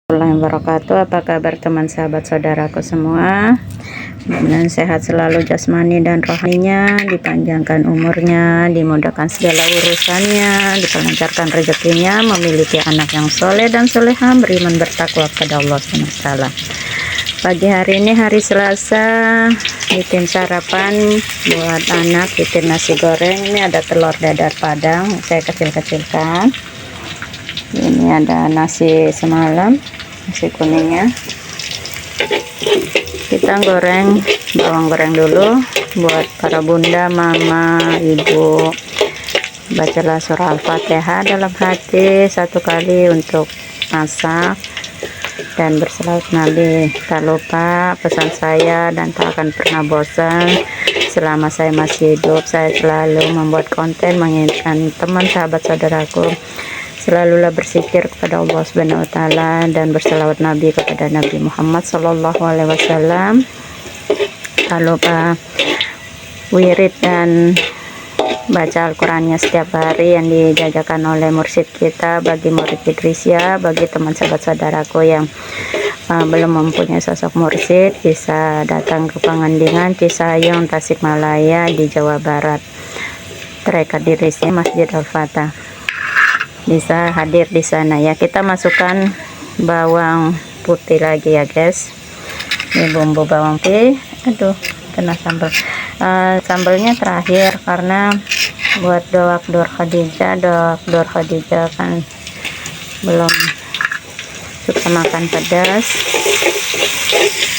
Warahmatullahi wabarakatuh. Apa kabar teman sahabat saudaraku semua? Mudah-mudahan sehat selalu jasmani dan rohaninya, dipanjangkan umurnya, dimudahkan segala urusannya, dilancarkan rezekinya, memiliki anak yang soleh dan soleha, beriman bertakwa kepada Allah SWT. Pagi hari ini hari Selasa, bikin sarapan buat anak, bikin nasi goreng. Ini ada telur dadar padang, saya kecil-kecilkan. Ini ada nasi semalam, nasi kuningnya. Kita goreng bawang goreng dulu buat para bunda, mama, ibu. Bacalah surah Al-Fatihah dalam hati satu kali untuk masak dan berselawat Nabi. Tak lupa pesan saya dan tak akan pernah bosan selama saya masih hidup. Saya selalu membuat konten mengingatkan teman sahabat saudaraku, selalulah berzikir kepada Allah Subhanahu wa taala dan berselawat Nabi kepada Nabi Muhammad sallallahu alaihi wasallam. Tak lupa wirid dan baca Al-Qur'annya setiap hari yang dijajakan oleh mursyid kita bagi murid Idrisia. Bagi teman sahabat saudaraku yang belum mempunyai sosok mursyid, bisa datang ke Pangandigan, Cisayong, Tasikmalaya di Jawa Barat. Terdekat Idrisia Masjid Al-Fatah. Bisa hadir di sana ya. Kita masukkan bawang putih lagi ya guys. Ini bumbu bawang putih. Aduh, kena sambal. Sambalnya terakhir karena buat doak Dor Khadijah kan belum suka makan pedas.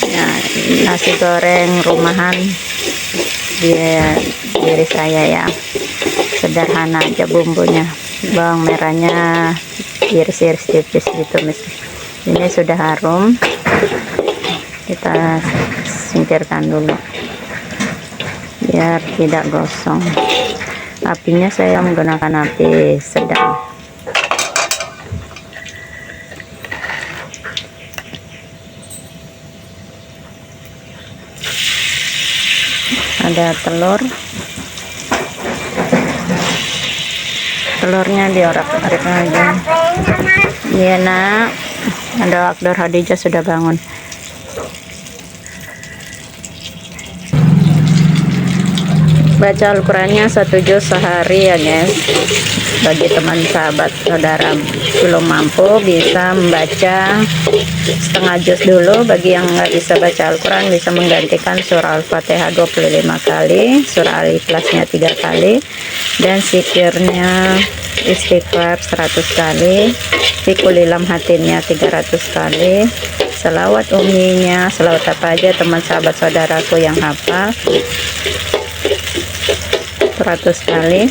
Nah, nasi goreng rumahan diri saya ya, sederhana aja bumbunya. Bawang merahnya iris-iris tipis ditumis. Ini sudah harum, kita singkirkan dulu biar tidak gosong. Apinya saya menggunakan api sedang. Ada telurnya diorak-arik aja. Iya nak, ada Dor Khadijah sudah bangun. Baca Al-Qurannya 1 juz sehari ya guys. Bagi teman sahabat saudara belum mampu, bisa membaca setengah juz dulu. Bagi yang nggak bisa baca Al-Quran, bisa menggantikan surah Al-Fatihah 25 kali, surah Al-Ikhlasnya 3 kali, dan zikirnya istighfar 100 kali, fikulilam hatinnya 300 kali, selawat uminya, selawat apa aja teman sahabat saudaraku yang hafal 100 kali.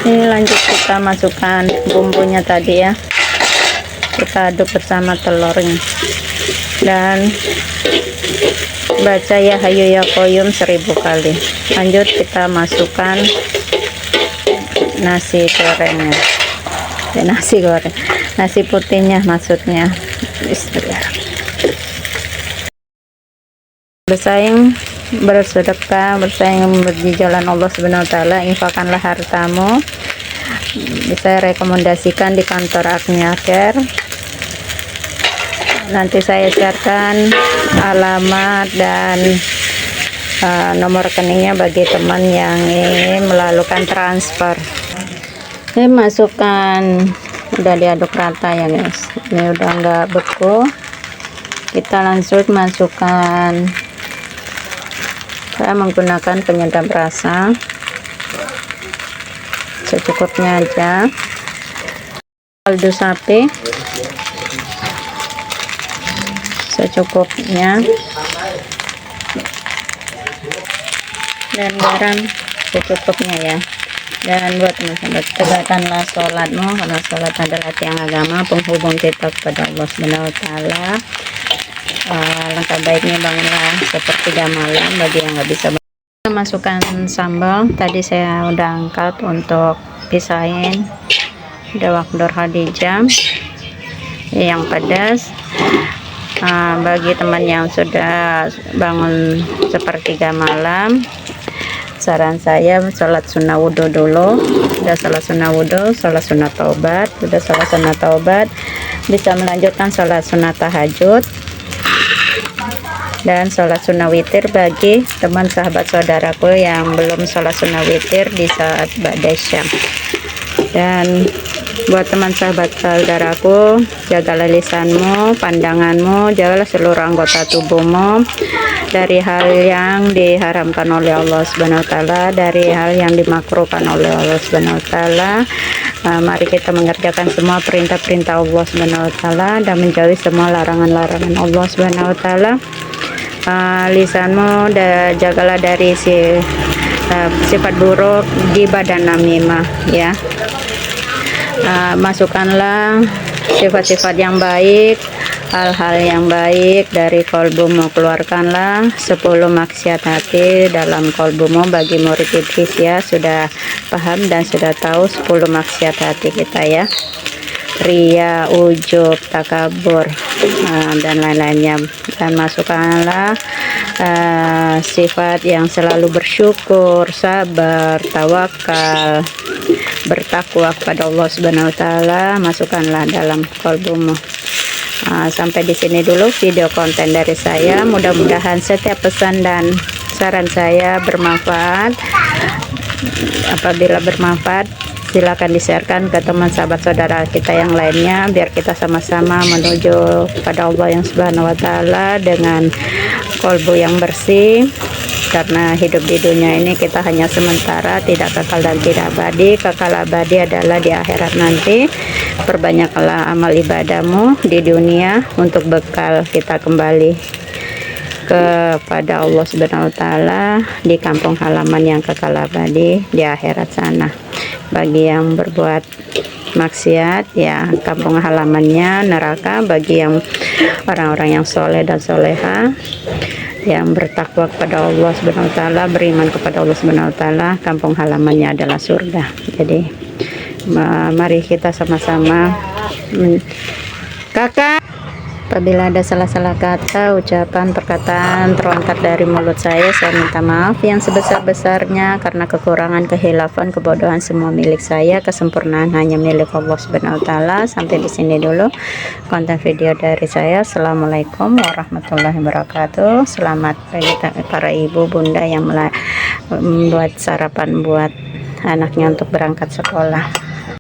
Ini lanjut kita masukkan bumbunya tadi ya, kita aduk bersama telurnya dan baca ya hayu ya qayyum 1000 kali. Lanjut kita masukkan nasi gorengnya ya, nasi putihnya maksudnya. Bismillah. Bersaing bersedekah, bersaing di jalan Allah Subhanahu wa taala, infakkanlah hartamu. Saya rekomendasikan di kantor Agnia Care. Nanti saya sharekan alamat dan nomor rekeningnya bagi teman yang ingin melakukan transfer. Ini masukkan, udah diaduk rata ya guys. Ini udah enggak beku. Kita langsung masukkan, saya menggunakan penyedap rasa secukupnya aja. Kaldu sapi secukupnya, dan garam secukupnya ya. Dan buat teman-teman, tegakkanlah sholatmu, karena sholat adalah tiang agama penghubung kita kepada Allah Subhanahu wa taala. Langkah baiknya bangunlah sepertiga malam bagi yang nggak bisa. Masukkan sambal tadi saya udah angkat untuk pisahin doak Dor Khadijah yang pedas. Bagi teman yang sudah bangun sepertiga malam, saran saya sholat sunnah wudhu dulu udah salat sunnah wudhu, salat sunnah taubat, udah salat sunnah taubat, bisa melanjutkan salat sunnah tahajud dan sholat sunnah witir bagi teman sahabat saudaraku yang belum sholat sunnah witir di saat ba'da syam. Dan buat teman sahabat saudaraku, jagalah lisanmu, pandanganmu, jagalah seluruh anggota tubuhmu dari hal yang diharamkan oleh Allah Subhanahu wa taala, dari hal yang dimakruhkan oleh Allah Subhanahu wa taala. Mari kita mengerjakan semua perintah-perintah Allah Subhanahu wa taala dan menjauhi semua larangan-larangan Allah Subhanahu wa taala. Lisanmu jagalah dari sifat buruk, ghibah dan namimah, ya. Masukkanlah sifat-sifat yang baik, hal-hal yang baik dari kolbumu, keluarkanlah 10 maksiat hati dalam kolbumu. Bagi murid Idris ya sudah paham dan sudah tahu 10 maksiat hati kita ya, ria, ujub, takabur, dan lain-lainnya. Dan masukkanlah sifat yang selalu bersyukur, sabar, tawakal, bertakwa kepada Allah Subhanahu wa taala, masukkanlah dalam kolbumu. Sampai di sini dulu video konten dari saya. Mudah-mudahan setiap pesan dan saran saya bermanfaat. Apabila bermanfaat, silakan di-sharekan ke teman sahabat saudara kita yang lainnya, biar kita sama-sama menuju kepada Allah yang Subhanahu wa taala dengan kolbu yang bersih. Karena hidup di dunia ini kita hanya sementara, tidak kekal dan tidak abadi. Kekal abadi adalah di akhirat nanti. Perbanyaklah amal ibadahmu di dunia untuk bekal kita kembali kepada Allah Subhanahu wa taala di kampung halaman yang kekal abadi di akhirat sana. Bagi yang berbuat maksiat ya kampung halamannya neraka. Bagi yang orang-orang yang soleh dan soleha yang bertakwa kepada Allah Subhanahu wa taala, beriman kepada Allah Subhanahu wa taala, kampung halamannya adalah surga. Jadi mari kita sama-sama kakak. Apabila ada salah-salah kata, ucapan, perkataan terlontar dari mulut saya minta maaf yang sebesar-besarnya karena kekurangan, kehilafan, kebodohan semua milik saya. Kesempurnaan hanya milik Allah Subhanahu wa taala. Sampai di sini dulu konten video dari saya. Assalamualaikum warahmatullahi wabarakatuh. Selamat pagi para ibu bunda yang membuat sarapan buat anaknya untuk berangkat sekolah.